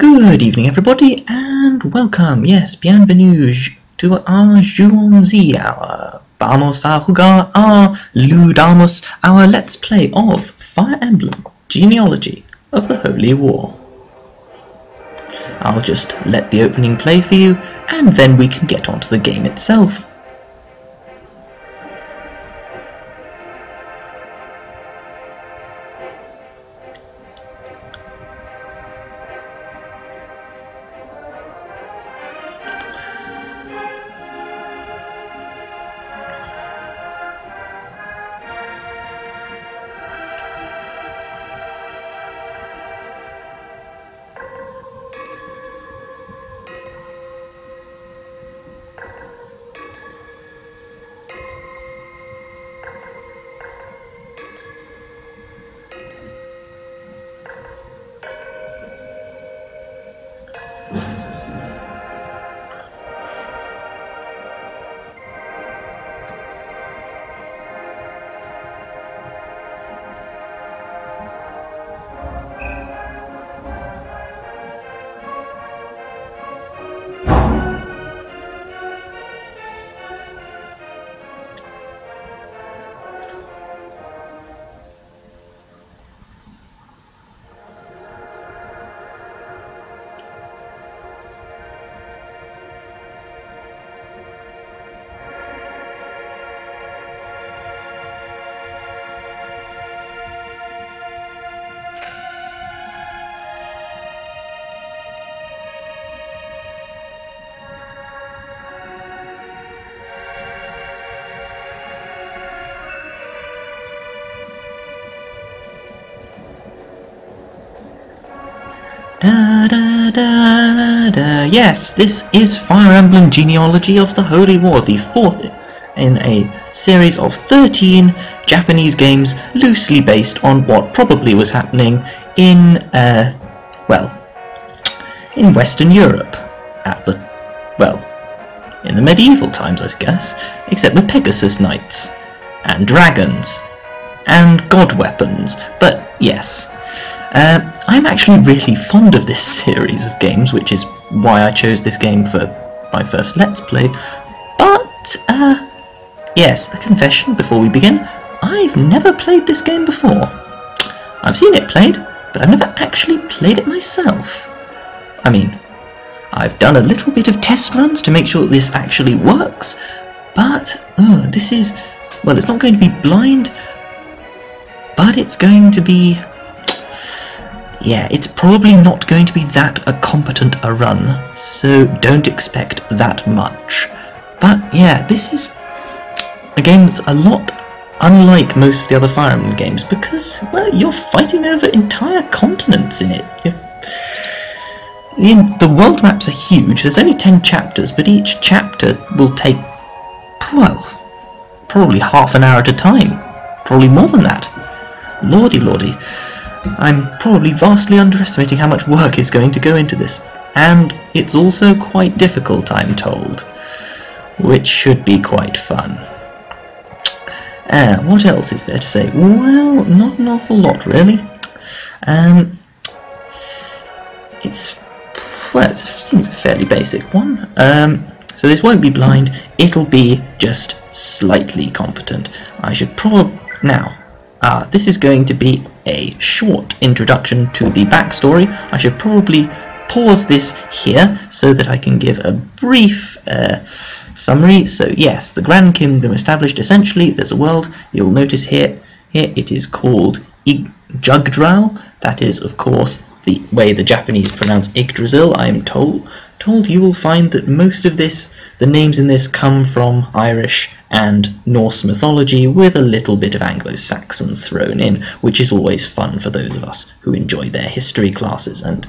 Good evening everybody and welcome, yes, bienvenue to our Jouons-y, our vamos a jugar, our ludamos, our let's play of Fire Emblem, Genealogy of the Holy War. I'll just let the opening play for you and then we can get on to the game itself. Yes, this is Fire Emblem Genealogy of the Holy War, the fourth in a series of 13 Japanese games loosely based on what probably was happening in, in Western Europe in the medieval times, I guess, except with Pegasus Knights and dragons and god weapons, but yes. I'm actually really fond of this series of games, which is why I chose this game for my first Let's Play, but, yes, a confession before we begin, I've never played this game before. I've seen it played, but I've never actually played it myself. I mean, I've done a little bit of test runs to make sure that this actually works, but, this is, well, it's not going to be blind, but it's going to be... yeah, it's probably not going to be that competent a run, so don't expect that much. But yeah, this is a game that's a lot unlike most of the other Fire Emblem games because, well, you're fighting over entire continents in it. The world maps are huge, there's only 10 chapters, but each chapter will take, well, probably half an hour at a time. Probably more than that. Lordy lordy. I'm probably vastly underestimating how much work is going to go into this, and it's also quite difficult, I'm told, which should be quite fun. What else is there to say? Well, not an awful lot, really. It seems a fairly basic one. So this won't be blind, it'll be just slightly competent. I should probably... now, this is going to be a short introduction to the backstory. I should probably pause this here so that I can give a brief summary. So yes, the Grand Kingdom established. Essentially, there's a world. You'll notice here it is called Jugdral. That is, of course, the way the Japanese pronounce Yggdrasil. I am told you will find that most of this, the names in this, come from Irish and Norse mythology with a little bit of Anglo-Saxon thrown in, which is always fun for those of us who enjoy their history classes. And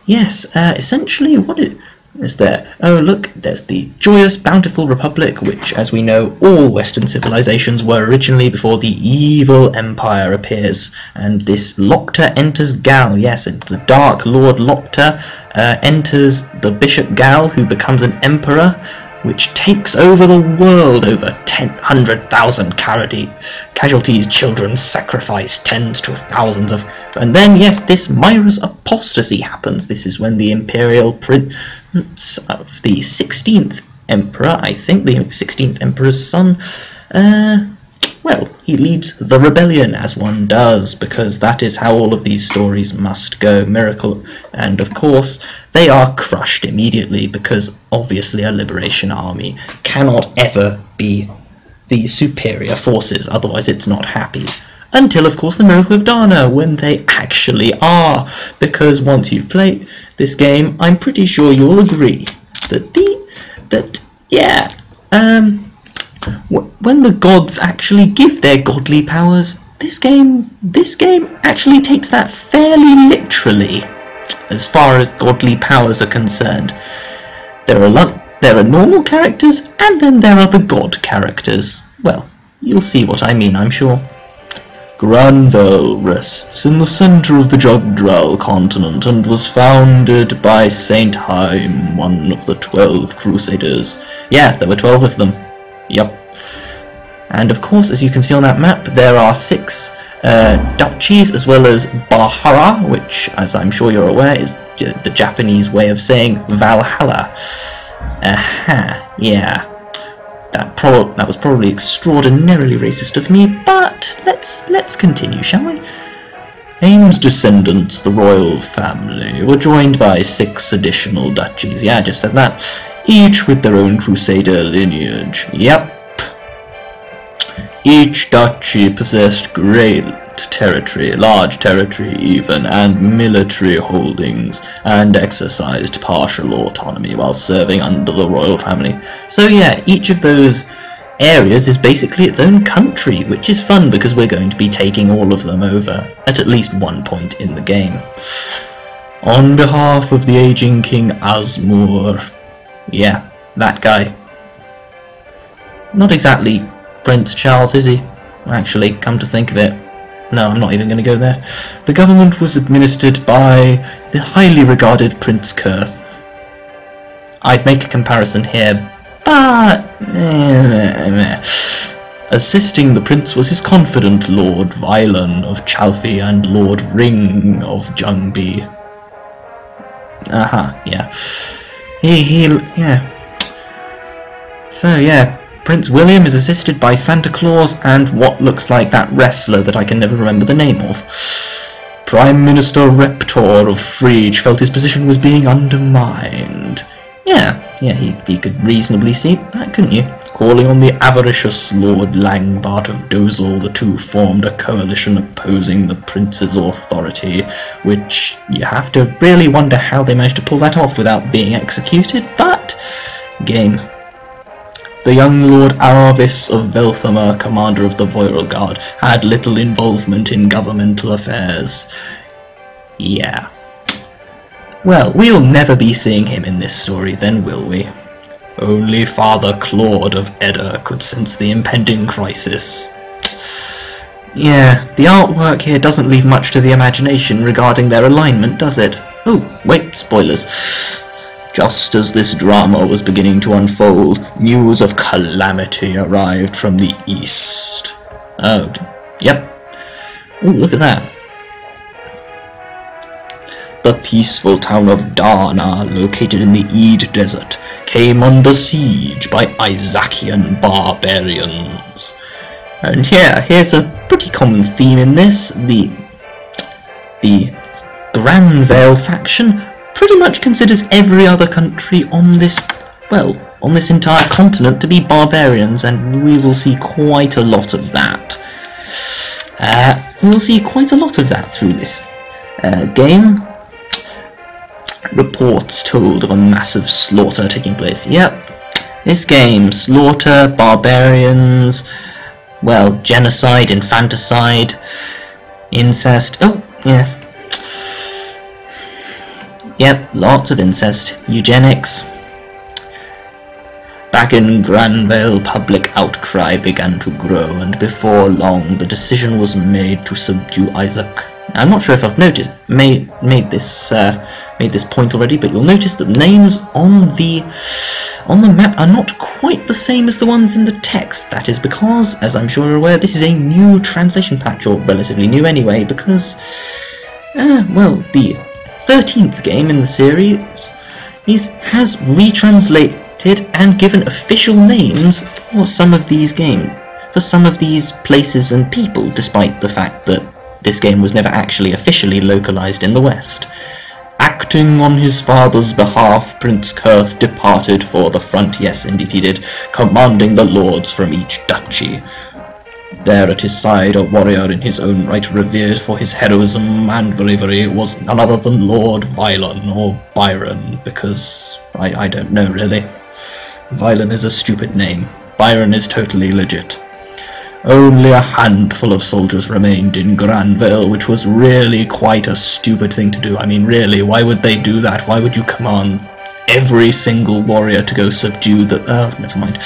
yes, essentially what is there? Oh look, there's the joyous, bountiful Republic, which, as we know, all Western civilizations were originally before the evil Empire appears. And this Locter enters Gal, yes, the Dark Lord Locter enters the Bishop Gal, who becomes an emperor, which takes over the world. Over 100,000 casualties, children sacrificed, tens to thousands of... And then, yes, this Myra's apostasy happens. This is when the Imperial Prince of the 16th Emperor, I think the 16th Emperor's son, well, he leads the rebellion, as one does, because that is how all of these stories must go. Miracle, and of course, they are crushed immediately, because obviously a liberation army cannot ever be the superior forces, otherwise it's not happy. Until, of course, the Miracle of Dana, when they actually are, because once you've played this game, I'm pretty sure you'll agree that when the gods actually give their godly powers, this game actually takes that fairly literally, as far as godly powers are concerned. There are normal characters, and then there are the god characters. Well, you'll see what I mean, I'm sure. Granville rests in the centre of the Jugdral continent and was founded by Saint Haim, one of the 12 Crusaders. Yeah, there were 12 of them. Yep. And of course, as you can see on that map, there are 6 duchies, as well as Bahara, which, as I'm sure you're aware, is the Japanese way of saying Valhalla. Aha, yeah. That was probably extraordinarily racist of me, but let's continue, shall we? Haim's descendants, the royal family, were joined by 6 additional duchies. Yeah, I just said that. Each with their own Crusader lineage. Yep. Each duchy possessed great territory, large territory even, and military holdings, and exercised partial autonomy while serving under the royal family. So yeah, each of those areas is basically its own country, which is fun because we're going to be taking all of them over at least one point in the game. On behalf of the aging King Asmur, yeah, that guy. Not exactly Prince Charles, is he? Actually, come to think of it, no, I'm not even going to go there. The government was administered by the highly regarded Prince Kurth. I'd make a comparison here, but... Assisting the prince was his confidant Lord Vylan of Chalfie and Lord Ring of Jungby. Yeah. Yeah. So, yeah. Prince William is assisted by Santa Claus and what looks like that wrestler that I can never remember the name of. Prime Minister Reptor of Frege felt his position was being undermined. Yeah, he could reasonably see that, couldn't you? Calling on the avaricious Lord Langbart of Dozel, the two formed a coalition opposing the prince's authority, which you have to really wonder how they managed to pull that off without being executed, but game. The young Lord Arvis of Velthamar, commander of the Royal Guard, had little involvement in governmental affairs. Yeah. Well, we'll never be seeing him in this story then, will we? Only Father Claude of Edda could sense the impending crisis. Yeah, the artwork here doesn't leave much to the imagination regarding their alignment, does it? Oh, wait, spoilers. Just as this drama was beginning to unfold, news of calamity arrived from the east. Oh, yep. Ooh, look at that. The peaceful town of Dana, located in the Eid Desert, came under siege by Isakian barbarians. And here's a pretty common theme in this. The Granvale faction pretty much considers every other country on this entire continent to be barbarians, and we will see quite a lot of that. We'll see quite a lot of that through this game. Reports told of a massive slaughter taking place. Yep, this game, slaughter, barbarians, well, genocide, infanticide, incest. Oh, yes. Yep, lots of incest. Eugenics. Back in Granvale, public outcry began to grow, and before long the decision was made to subdue I'm not sure if I've made this point already, but you'll notice that the names on the map are not quite the same as the ones in the text. That is because, as I'm sure you're aware, this is a new translation patch, or relatively new anyway, because, well, the 13th game in the series has retranslated and given official names for some of these places and people, despite the fact that this game was never actually officially localized in the West. Acting on his father's behalf, Prince Kurth departed for the front, yes indeed he did, commanding the lords from each duchy. There at his side, a warrior in his own right, revered for his heroism and bravery, was none other than Lord Vylon, or Byron, because I don't know really. Vylon is a stupid name. Byron is totally legit. Only a handful of soldiers remained in Granville, which was really quite a stupid thing to do. I mean, really, why would they do that? Why would you command every single warrior to go subdue the... never mind.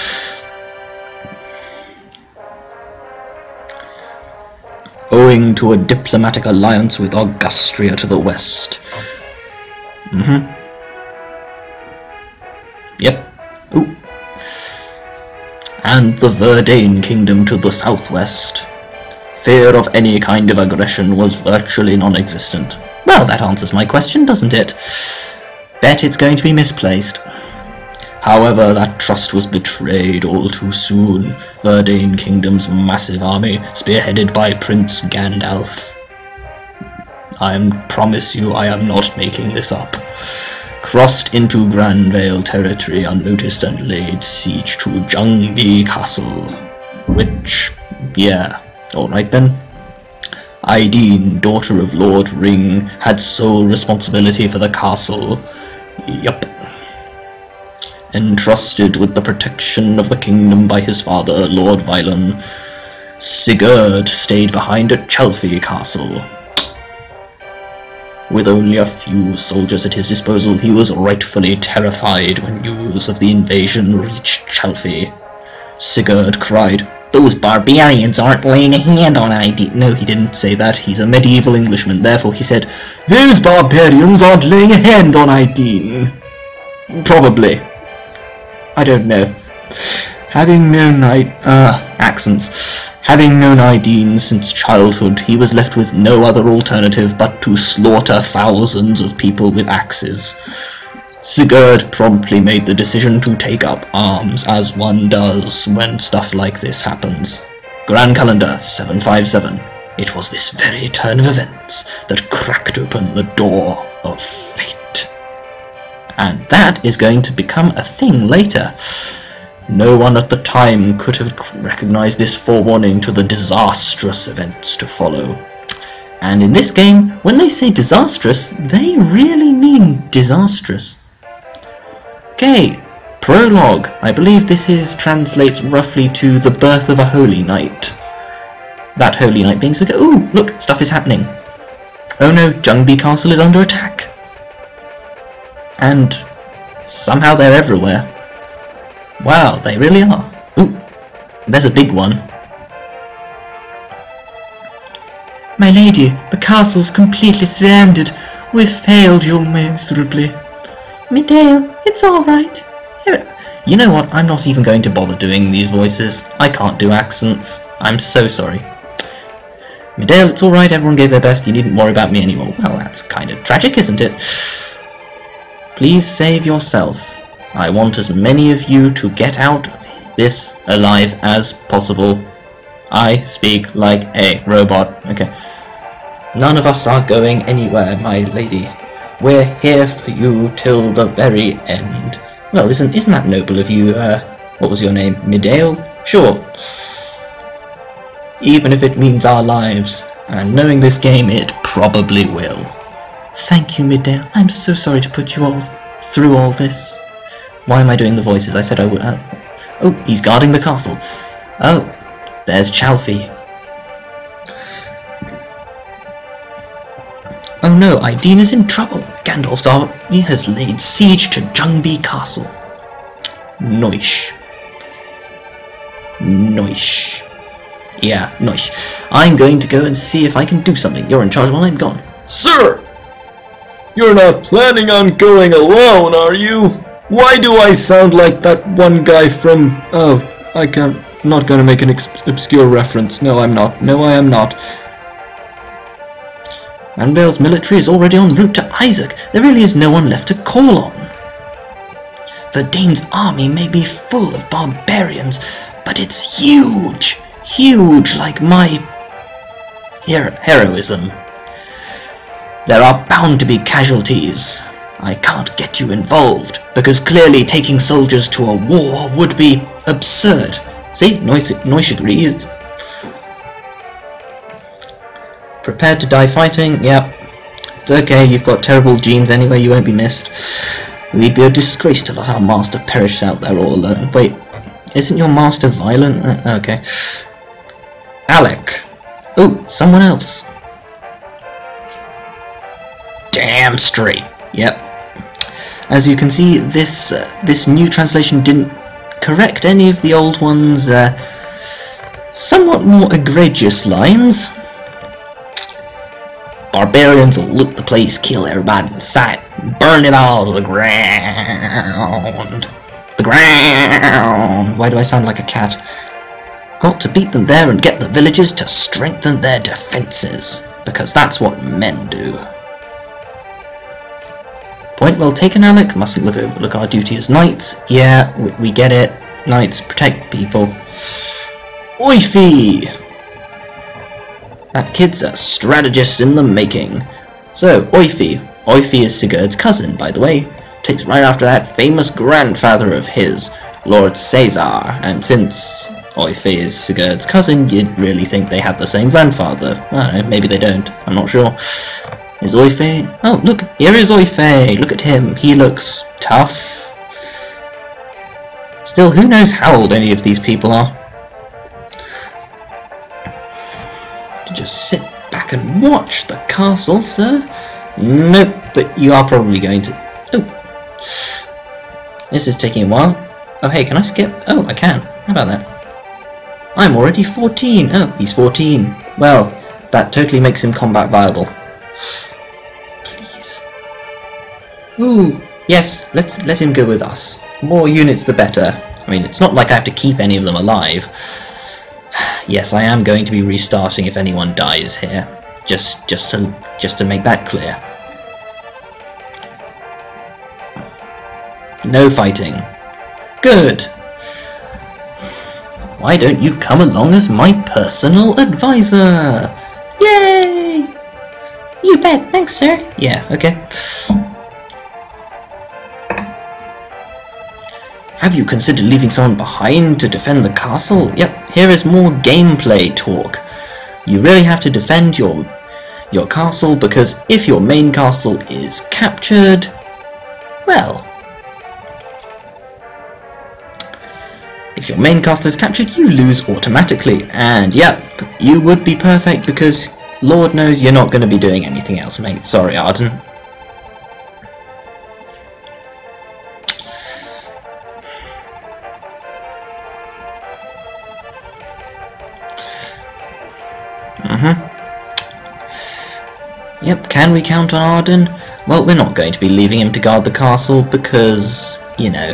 Owing to a diplomatic alliance with Augustria to the west. Yep. Ooh. And the Verdane Kingdom to the southwest. Fear of any kind of aggression was virtually non-existent. Well, that answers my question, doesn't it? Bet it's going to be misplaced. However, that trust was betrayed all too soon. Verdane Kingdom's massive army, spearheaded by Prince Gandalf. I promise you I am not making this up. Crossed into Granvale territory unnoticed and laid siege to Jungby Castle. Which, yeah, alright then. Ideen, daughter of Lord Ring, had sole responsibility for the castle. Yup. Entrusted with the protection of the kingdom by his father, Lord Vylon, Sigurd stayed behind at Chalfie Castle. With only a few soldiers at his disposal, he was rightfully terrified when news of the invasion reached Chalfie. Sigurd cried, "Those barbarians aren't laying a hand on Ideen." No, he didn't say that. He's a medieval Englishman. Therefore, he said, "Those barbarians aren't laying a hand on Ideen." Probably. I don't know. Having known accents. Having known Ideen since childhood, he was left with no other alternative but to slaughter thousands of people with axes. Sigurd promptly made the decision to take up arms, as one does when stuff like this happens. Grand Calendar 757. It was this very turn of events that cracked open the door of fate. And that is going to become a thing later. No one at the time could have recognized this forewarning to the disastrous events to follow. And in this game, when they say disastrous, they really mean disastrous. Okay, Prologue. I believe this translates roughly to the birth of a holy knight. That holy knight being so good. Ooh, look, stuff is happening. Oh no, Jungby Castle is under attack. And somehow they're everywhere. Wow, they really are. Ooh, there's a big one. My lady, the castle's completely surrounded. We've failed you miserably. Midale, it's alright. You know what, I'm not even going to bother doing these voices. I can't do accents. I'm so sorry. Midale, it's alright, everyone gave their best, you needn't worry about me anymore. Well, that's kind of tragic, isn't it? Please save yourself. I want as many of you to get out of this alive as possible. I speak like a robot. Okay. None of us are going anywhere, my lady. We're here for you till the very end. Well, isn't that noble of you? What was your name? Midale? Sure. Even if it means our lives, and knowing this game, it probably will. Thank you, Midale. I'm so sorry to put you all through all this. Why am I doing the voices? I said I would. Oh, he's guarding the castle. Oh, there's Chalfie. Oh no, Ideen is in trouble. Gandalf's army has laid siege to Jungby Castle. Noish. Noish. Yeah, nice. I'm going to go and see if I can do something. You're in charge while I'm gone. Sir! You're not planning on going alone, are you? Why do I sound like that one guy from... Oh, I'm not going to make an obscure reference. No, I'm not. No, I am not. Manbale's military is already en route to Isaac. There really is no one left to call on. Verdane's army may be full of barbarians, but it's huge. Huge, like my heroism. There are bound to be casualties. I can't get you involved, because clearly taking soldiers to a war would be absurd. See, Noish agrees. Prepared to die fighting? Yep. It's okay, you've got terrible genes anyway, you won't be missed. We'd be a disgrace to let our master perish out there all alone. Wait, isn't your master violent? Okay. Alec. Oh, someone else. Damn straight. Yep. As you can see, this new translation didn't correct any of the old ones' somewhat more egregious lines. Barbarians will loot the place, kill everybody in sight, burn it all to the ground. The ground! Why do I sound like a cat? Got to beat them there and get the villagers to strengthen their defences, because that's what men do. Point well taken, Alec. Mustn't overlook our duty as knights. Yeah, we get it. Knights protect people. Oify! That kid's a strategist in the making. So, Oify. Oify is Sigurd's cousin, by the way. Takes right after that famous grandfather of his, Lord Caesar. And since Oify is Sigurd's cousin, you'd really think they had the same grandfather. I don't know, maybe they don't. I'm not sure. Is Oify? Oh, look, here is Oify. Look at him. He looks tough. Still, who knows how old any of these people are? To just sit back and watch the castle, sir? Nope, but you are probably going to... Oh. This is taking a while. Oh, hey, can I skip? Oh, I can. How about that? I'm already 14. Oh, he's 14. Well, that totally makes him combat viable. Please. Ooh, yes, let him go with us. More units the better. I mean, it's not like I have to keep any of them alive. Yes, I am going to be restarting if anyone dies here. Just to make that clear. No fighting. Good. Why don't you come along as my personal advisor? Yay! You bet, thanks, sir. Yeah, okay. Have you considered leaving someone behind to defend the castle? Yep, here is more gameplay talk. You really have to defend your castle, because if your main castle is captured, well, if your main castle is captured, you lose automatically. And yep, you would be perfect, because Lord knows you're not going to be doing anything else, mate. Sorry, Arden. Yep, can we count on Arden? Well, we're not going to be leaving him to guard the castle because, you know,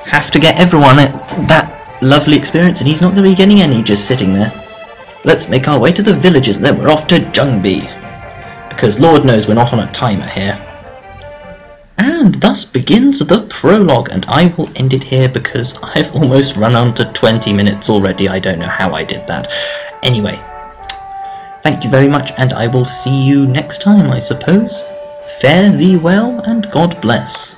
have to get everyone that lovely experience, and he's not going to be getting any just sitting there. Let's make our way to the villages and then we're off to Jungby, because Lord knows we're not on a timer here. And thus begins the prologue, and I will end it here because I've almost run on to 20 minutes already. I don't know how I did that. Anyway, thank you very much, and I will see you next time, I suppose. Fare thee well, and God bless.